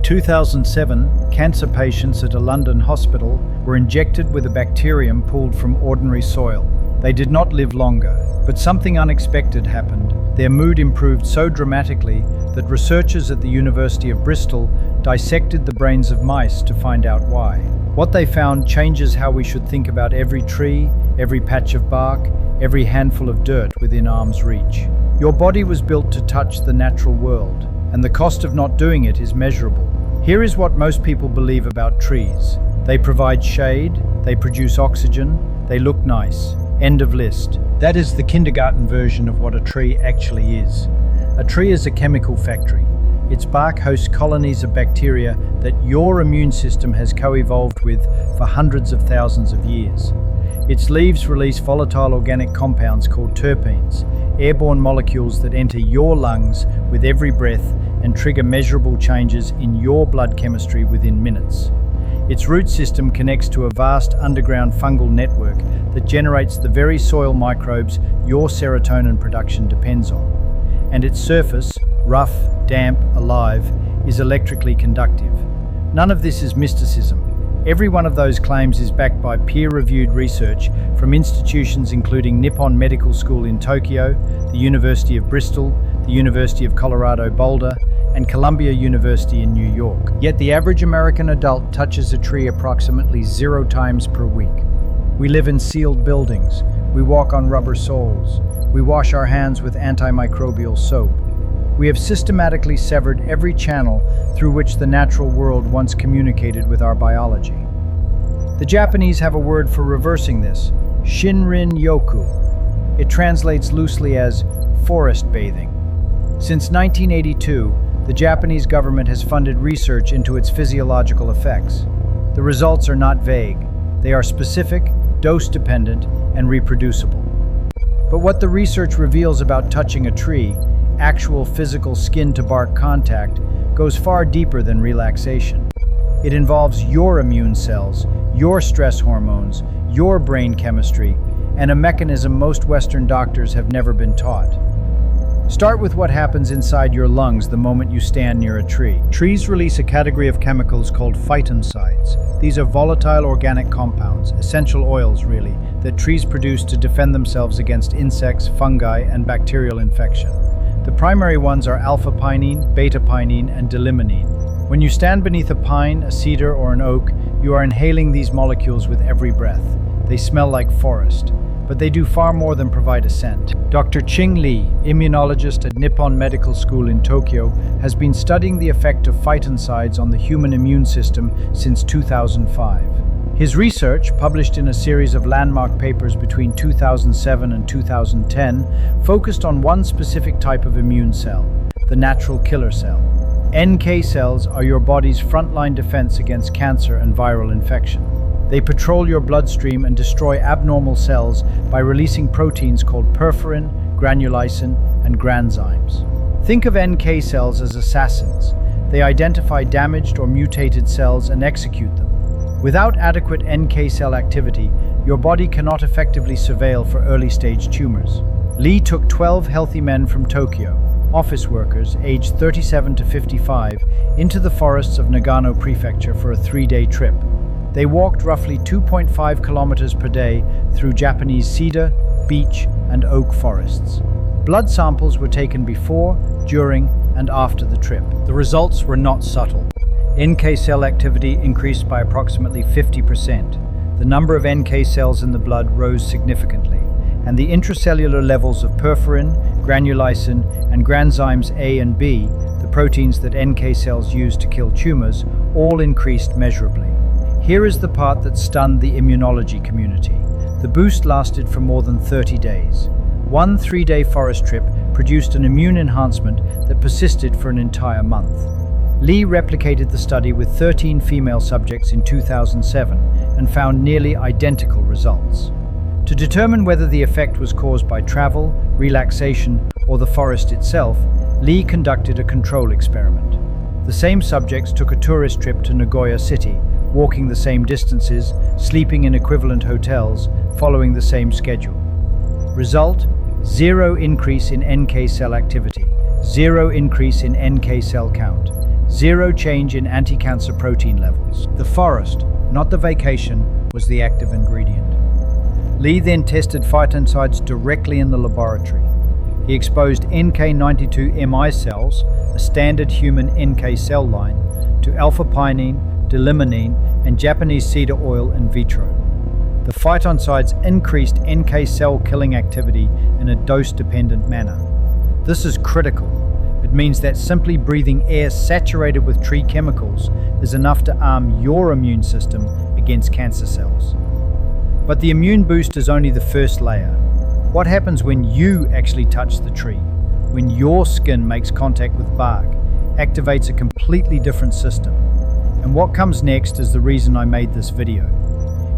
2007, cancer patients at a London hospital were injected with a bacterium pulled from ordinary soil. They did not live longer, but something unexpected happened. Their mood improved so dramatically that researchers at the University of Bristol dissected the brains of mice to find out why. What they found changes how we should think about every tree, every patch of bark, every handful of dirt within arm's reach. Your body was built to touch the natural world, and the cost of not doing it is measurable. Here is what most people believe about trees. They provide shade, they produce oxygen, they look nice. End of list. That is the kindergarten version of what a tree actually is. A tree is a chemical factory. Its bark hosts colonies of bacteria that your immune system has co-evolved with for hundreds of thousands of years. Its leaves release volatile organic compounds called terpenes, airborne molecules that enter your lungs with every breath and trigger measurable changes in your blood chemistry within minutes. Its root system connects to a vast underground fungal network that generates the very soil microbes your serotonin production depends on. And its surface, rough, damp, alive, is electrically conductive. None of this is mysticism. Every one of those claims is backed by peer-reviewed research from institutions including Nippon Medical School in Tokyo, the University of Bristol, the University of Colorado Boulder, and Columbia University in New York. Yet the average American adult touches a tree approximately 0 times per week. We live in sealed buildings. We walk on rubber soles. We wash our hands with antimicrobial soap. We have systematically severed every channel through which the natural world once communicated with our biology. The Japanese have a word for reversing this, shinrin-yoku. It translates loosely as forest bathing. Since 1982, the Japanese government has funded research into its physiological effects. The results are not vague. They are specific, dose-dependent, and reproducible. But what the research reveals about touching a tree, actual physical skin-to-bark contact, goes far deeper than relaxation. It involves your immune cells, your stress hormones, your brain chemistry, and a mechanism most Western doctors have never been taught. Start with what happens inside your lungs the moment you stand near a tree. Trees release a category of chemicals called phytoncides. These are volatile organic compounds, essential oils really, that trees produce to defend themselves against insects, fungi, and bacterial infection. The primary ones are alpha-pinene, beta-pinene, and dilimonene. When you stand beneath a pine, a cedar, or an oak, you are inhaling these molecules with every breath. They smell like forest, but they do far more than provide a scent. Dr. Qing Li, immunologist at Nippon Medical School in Tokyo, has been studying the effect of phytoncides on the human immune system since 2005. His research, published in a series of landmark papers between 2007 and 2010, focused on one specific type of immune cell, the natural killer cell. NK cells are your body's frontline defense against cancer and viral infection. They patrol your bloodstream and destroy abnormal cells by releasing proteins called perforin, granulysin, and granzymes. Think of NK cells as assassins. They identify damaged or mutated cells and execute them. Without adequate NK cell activity, your body cannot effectively surveil for early-stage tumors. Li took 12 healthy men from Tokyo, office workers aged 37 to 55, into the forests of Nagano Prefecture for a 3-day trip. They walked roughly 2.5 kilometers per day through Japanese cedar, beech, and oak forests. Blood samples were taken before, during, and after the trip. The results were not subtle. NK cell activity increased by approximately 50%. The number of NK cells in the blood rose significantly, and the intracellular levels of perforin, granulysin, and granzymes A and B, the proteins that NK cells use to kill tumors, all increased measurably. Here is the part that stunned the immunology community. The boost lasted for more than 30 days. One 3-day forest trip produced an immune enhancement that persisted for an entire month. Li replicated the study with 13 female subjects in 2007 and found nearly identical results. To determine whether the effect was caused by travel, relaxation, or the forest itself, Li conducted a control experiment. The same subjects took a tourist trip to Nagoya City, walking the same distances, sleeping in equivalent hotels, following the same schedule. Result: 0 increase in NK cell activity, 0 increase in NK cell count, Zero change in anti-cancer protein levels. The forest, not the vacation, was the active ingredient. Li then tested phytoncides directly in the laboratory. He exposed NK92MI cells, a standard human NK cell line, to alpha-pinene, dilimonene, and Japanese cedar oil in vitro. The phytoncides increased NK cell killing activity in a dose-dependent manner. This is critical. It means that simply breathing air saturated with tree chemicals is enough to arm your immune system against cancer cells. But the immune boost is only the first layer. What happens when you actually touch the tree? When your skin makes contact with bark, activates a completely different system. And what comes next is the reason I made this video.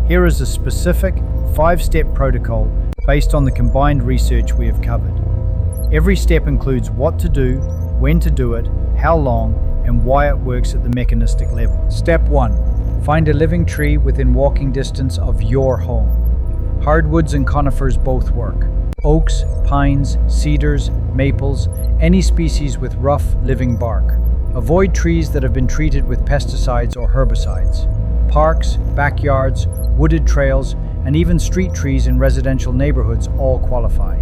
Here is a specific 5-step protocol based on the combined research we have covered. Every step includes what to do, when to do it, how long, and why it works at the mechanistic level. Step 1. Find a living tree within walking distance of your home. Hardwoods and conifers both work. Oaks, pines, cedars, maples, any species with rough, living bark. Avoid trees that have been treated with pesticides or herbicides. Parks, backyards, wooded trails, and even street trees in residential neighborhoods all qualify.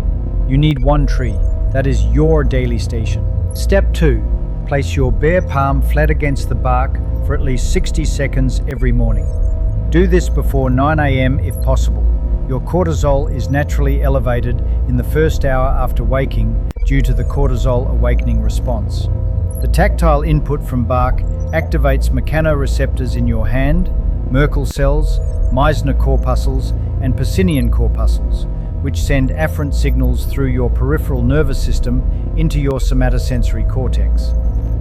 You need one tree. That is your daily station. Step 2. Place your bare palm flat against the bark for at least 60 seconds every morning. Do this before 9 a.m. if possible. Your cortisol is naturally elevated in the first hour after waking due to the cortisol awakening response. The tactile input from bark activates mechanoreceptors in your hand, Merkel cells, Meissner corpuscles, and Pacinian corpuscles, which send afferent signals through your peripheral nervous system into your somatosensory cortex.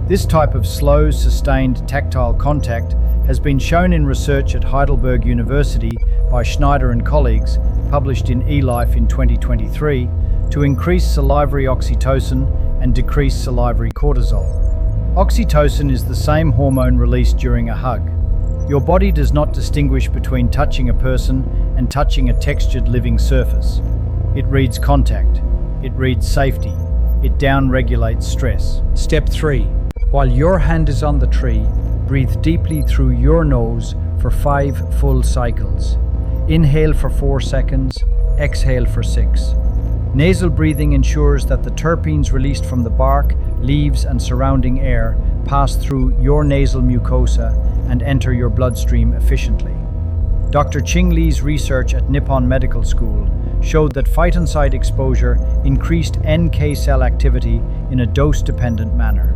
This type of slow, sustained tactile contact has been shown in research at Heidelberg University by Schneider and colleagues, published in eLife in 2023, to increase salivary oxytocin and decrease salivary cortisol. Oxytocin is the same hormone released during a hug. Your body does not distinguish between touching a person and touching a textured living surface. It reads contact. It reads safety. It down-regulates stress. Step 3. While your hand is on the tree, breathe deeply through your nose for 5 full cycles. Inhale for 4 seconds, exhale for 6. Nasal breathing ensures that the terpenes released from the bark, leaves, and surrounding air pass through your nasal mucosa and enter your bloodstream efficiently. Dr. Qing Li's research at Nippon Medical School showed that phytoncide exposure increased NK cell activity in a dose-dependent manner.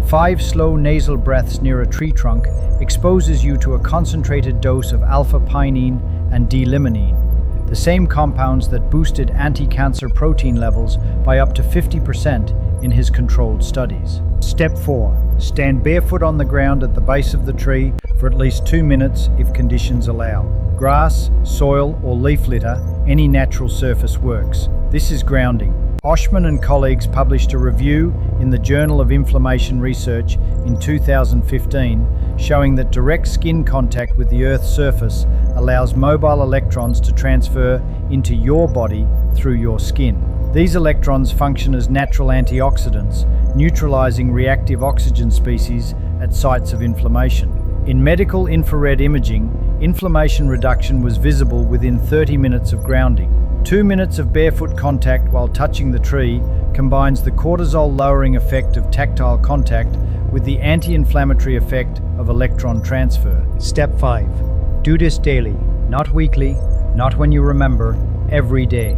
5 slow nasal breaths near a tree trunk exposes you to a concentrated dose of alpha-pinene and D-limonene, the same compounds that boosted anti-cancer protein levels by up to 50% in his controlled studies. Step 4. Stand barefoot on the ground at the base of the tree for at least 2 minutes if conditions allow. Grass, soil, or leaf litter, any natural surface works. This is grounding. Oshman and colleagues published a review in the Journal of Inflammation Research in 2015 showing that direct skin contact with the Earth's surface allows mobile electrons to transfer into your body through your skin. These electrons function as natural antioxidants, neutralizing reactive oxygen species at sites of inflammation. In medical infrared imaging, inflammation reduction was visible within 30 minutes of grounding. 2 minutes of barefoot contact while touching the tree combines the cortisol-lowering effect of tactile contact with the anti-inflammatory effect of electron transfer. Step 5. Do this daily, not weekly, not when you remember, every day.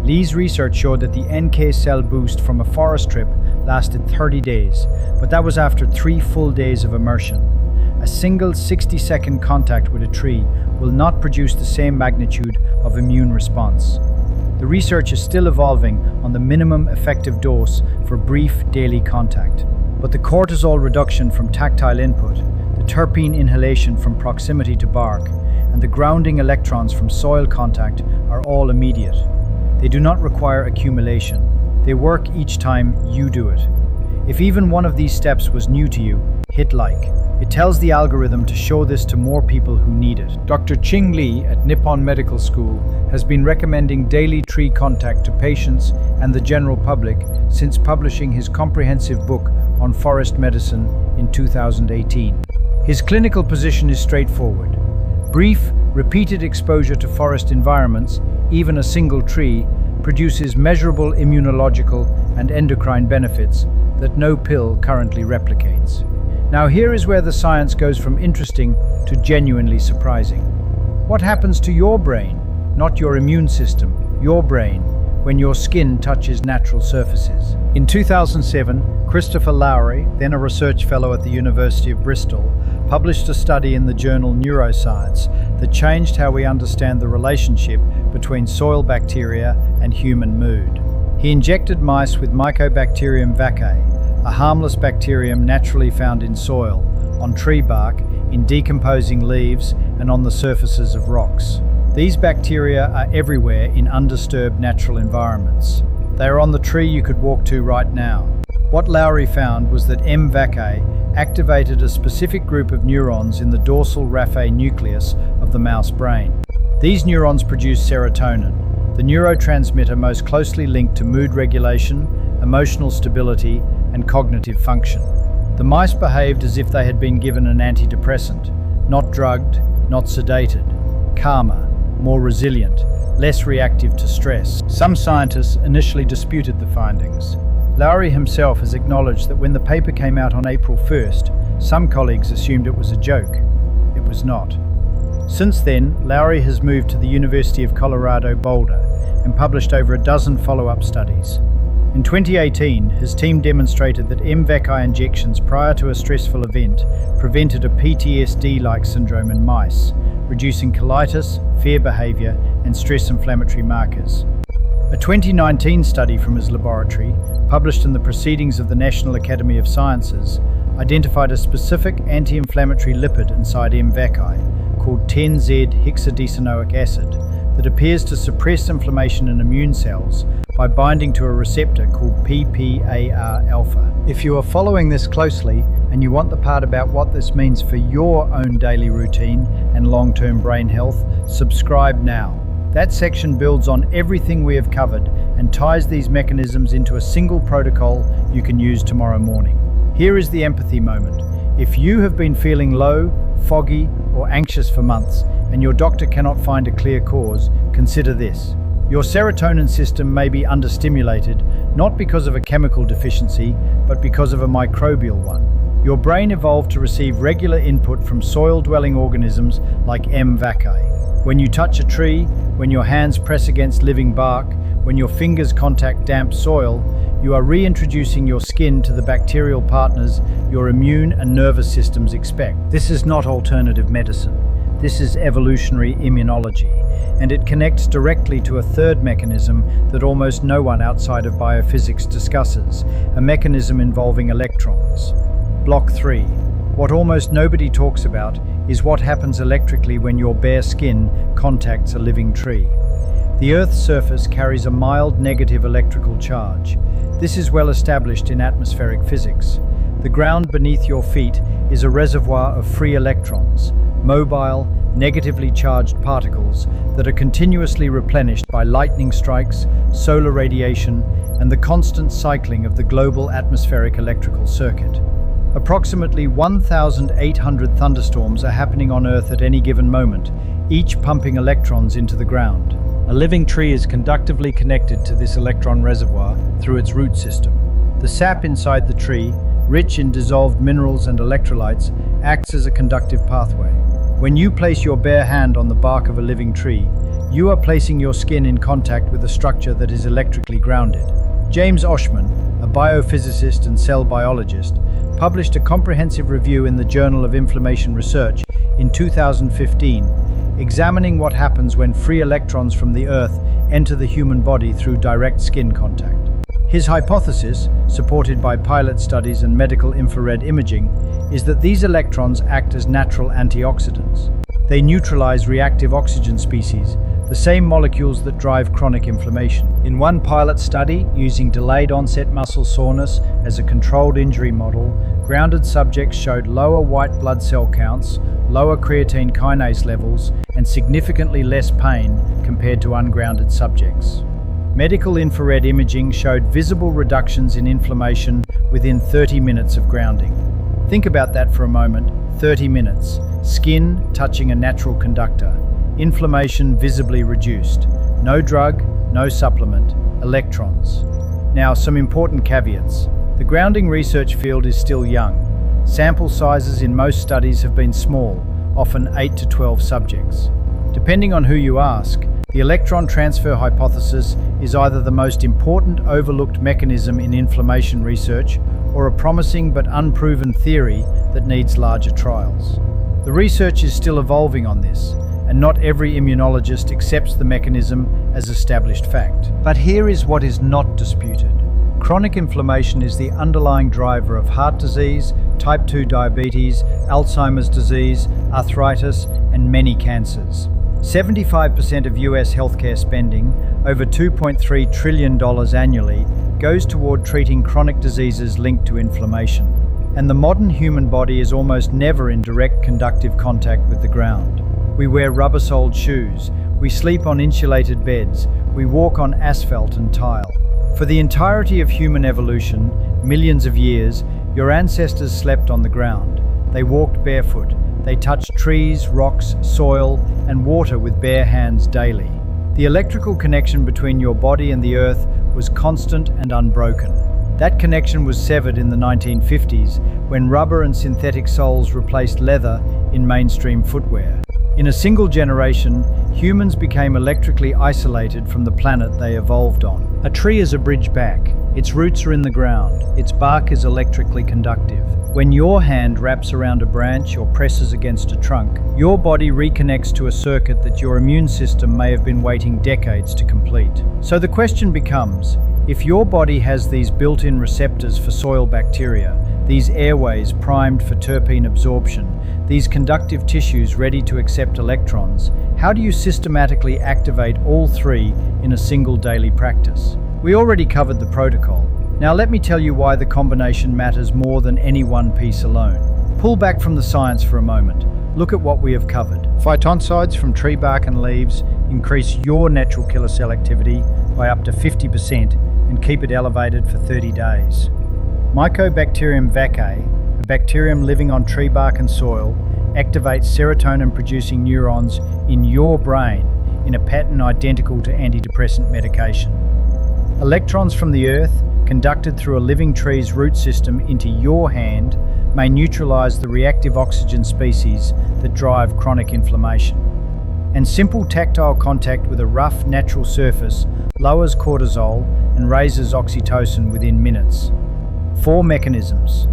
Li's research showed that the NK cell boost from a forest trip lasted 30 days, but that was after 3 full days of immersion. A single 60-second contact with a tree will not produce the same magnitude of immune response. The research is still evolving on the minimum effective dose for brief daily contact. But the cortisol reduction from tactile input, the terpene inhalation from proximity to bark, and the grounding electrons from soil contact are all immediate. They do not require accumulation. They work each time you do it. If even one of these steps was new to you, hit like. It tells the algorithm to show this to more people who need it. Dr. Qing Li at Nippon Medical School has been recommending daily tree contact to patients and the general public since publishing his comprehensive book on forest medicine in 2018. His clinical position is straightforward. Brief, repeated exposure to forest environments, even a single tree, produces measurable immunological and endocrine benefits that no pill currently replicates. Now here is where the science goes from interesting to genuinely surprising. What happens to your brain, not your immune system, your brain, when your skin touches natural surfaces? In 2007, Christopher Lowry, then a research fellow at the University of Bristol, published a study in the journal Neuroscience that changed how we understand the relationship between soil bacteria and human mood. He injected mice with Mycobacterium vaccae, a harmless bacterium naturally found in soil, on tree bark, in decomposing leaves, and on the surfaces of rocks. These bacteria are everywhere in undisturbed natural environments. They are on the tree you could walk to right now. What Lowry found was that M. vaccae activated a specific group of neurons in the dorsal raphe nucleus of the mouse brain. These neurons produce serotonin, the neurotransmitter most closely linked to mood regulation, emotional stability, and cognitive function. The mice behaved as if they had been given an antidepressant, not drugged, not sedated, calmer, more resilient, less reactive to stress. Some scientists initially disputed the findings. Lowry himself has acknowledged that when the paper came out on April 1st, some colleagues assumed it was a joke. It was not. Since then, Lowry has moved to the University of Colorado Boulder and published over a dozen follow-up studies. In 2018, his team demonstrated that M. vaccae injections prior to a stressful event prevented a PTSD-like syndrome in mice, reducing colitis, fear behavior, and stress inflammatory markers. A 2019 study from his laboratory, published in the Proceedings of the National Academy of Sciences, identified a specific anti-inflammatory lipid inside M. vaccae, called 10Z-hexadecanoic acid, that appears to suppress inflammation in immune cells by binding to a receptor called PPAR-alpha. If you are following this closely and you want the part about what this means for your own daily routine and long-term brain health, subscribe now. That section builds on everything we have covered and ties these mechanisms into a single protocol you can use tomorrow morning. Here is the empathy moment. If you have been feeling low, foggy, or anxious for months, and your doctor cannot find a clear cause, consider this. Your serotonin system may be understimulated, not because of a chemical deficiency, but because of a microbial one. Your brain evolved to receive regular input from soil-dwelling organisms like M. vaccae. When you touch a tree, when your hands press against living bark, when your fingers contact damp soil, you are reintroducing your skin to the bacterial partners your immune and nervous systems expect. This is not alternative medicine. This is evolutionary immunology, and it connects directly to a third mechanism that almost no one outside of biophysics discusses, a mechanism involving electrons. Block 3. What almost nobody talks about is what happens electrically when your bare skin contacts a living tree. The Earth's surface carries a mild negative electrical charge. This is well established in atmospheric physics. The ground beneath your feet is a reservoir of free electrons, mobile, negatively charged particles that are continuously replenished by lightning strikes, solar radiation, and the constant cycling of the global atmospheric electrical circuit. Approximately 1,800 thunderstorms are happening on Earth at any given moment, each pumping electrons into the ground. A living tree is conductively connected to this electron reservoir through its root system. The sap inside the tree, rich in dissolved minerals and electrolytes, acts as a conductive pathway. When you place your bare hand on the bark of a living tree, you are placing your skin in contact with a structure that is electrically grounded. James Oshman, a biophysicist and cell biologist, published a comprehensive review in the Journal of Inflammation Research in 2015, examining what happens when free electrons from the Earth enter the human body through direct skin contact. His hypothesis, supported by pilot studies and medical infrared imaging, is that these electrons act as natural antioxidants. They neutralize reactive oxygen species, the same molecules that drive chronic inflammation. In one pilot study, using delayed onset muscle soreness as a controlled injury model, grounded subjects showed lower white blood cell counts, lower creatine kinase levels, and significantly less pain compared to ungrounded subjects. Medical infrared imaging showed visible reductions in inflammation within 30 minutes of grounding. Think about that for a moment. 30 minutes. Skin touching a natural conductor. Inflammation visibly reduced. No drug, no supplement. Electrons. Now, some important caveats. The grounding research field is still young. Sample sizes in most studies have been small, often 8 to 12 subjects. Depending on who you ask, the electron transfer hypothesis is either the most important overlooked mechanism in inflammation research or a promising but unproven theory that needs larger trials. The research is still evolving on this, and not every immunologist accepts the mechanism as established fact. But here is what is not disputed. Chronic inflammation is the underlying driver of heart disease, type 2 diabetes, Alzheimer's disease, arthritis, and many cancers. 75% of US healthcare spending, over $2.3 trillion annually, goes toward treating chronic diseases linked to inflammation. And the modern human body is almost never in direct conductive contact with the ground. We wear rubber-soled shoes, we sleep on insulated beds, we walk on asphalt and tile. For the entirety of human evolution, millions of years, your ancestors slept on the ground. They walked barefoot. They touched trees, rocks, soil, and water with bare hands daily. The electrical connection between your body and the earth was constant and unbroken. That connection was severed in the 1950s when rubber and synthetic soles replaced leather in mainstream footwear. In a single generation, humans became electrically isolated from the planet they evolved on. A tree is a bridge back. Its roots are in the ground. Its bark is electrically conductive. When your hand wraps around a branch or presses against a trunk, your body reconnects to a circuit that your immune system may have been waiting decades to complete. So the question becomes, if your body has these built-in receptors for soil bacteria, these airways primed for terpene absorption, these conductive tissues ready to accept electrons, how do you systematically activate all three in a single daily practice? We already covered the protocol. Now let me tell you why the combination matters more than any one piece alone. Pull back from the science for a moment. Look at what we have covered. Phytoncides from tree bark and leaves increase your natural killer cell activity by up to 50% and keep it elevated for 30 days. Mycobacterium vaccae, a bacterium living on tree bark and soil, activates serotonin-producing neurons in your brain in a pattern identical to antidepressant medication. Electrons from the earth, conducted through a living tree's root system into your hand, may neutralize the reactive oxygen species that drive chronic inflammation. And simple tactile contact with a rough, natural surface lowers cortisol and raises oxytocin within minutes. 4 mechanisms.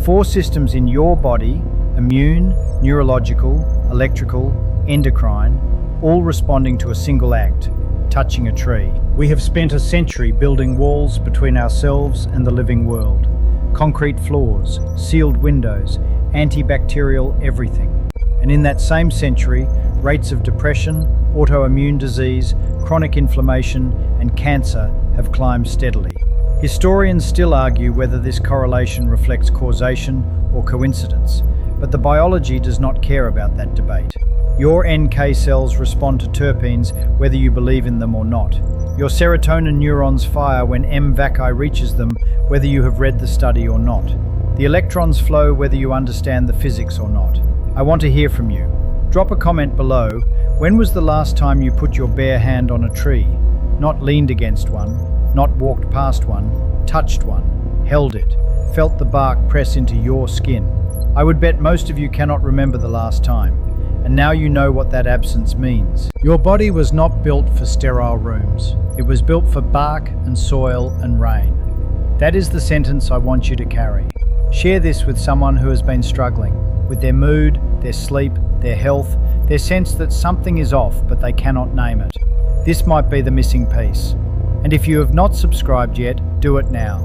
4 systems in your body: immune, neurological, electrical, endocrine, all responding to a single act: touching a tree. We have spent a century building walls between ourselves and the living world. Concrete floors, sealed windows, antibacterial everything. And in that same century, rates of depression, autoimmune disease, chronic inflammation, and cancer have climbed steadily. Historians still argue whether this correlation reflects causation or coincidence, but the biology does not care about that debate. Your NK cells respond to terpenes whether you believe in them or not. Your serotonin neurons fire when M. vaccae reaches them, whether you have read the study or not. The electrons flow whether you understand the physics or not. I want to hear from you. Drop a comment below. When was the last time you put your bare hand on a tree? Not leaned against one, not walked past one, touched one, held it, felt the bark press into your skin. I would bet most of you cannot remember the last time. And now you know what that absence means. Your body was not built for sterile rooms. It was built for bark and soil and rain. That is the sentence I want you to carry. Share this with someone who has been struggling with their mood, their sleep, their health, their sense that something is off but they cannot name it. This might be the missing piece. And if you have not subscribed yet, do it now.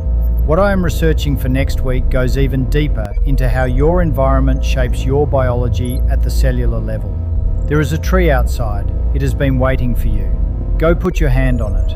What I am researching for next week goes even deeper into how your environment shapes your biology at the cellular level. There is a tree outside. It has been waiting for you. Go put your hand on it.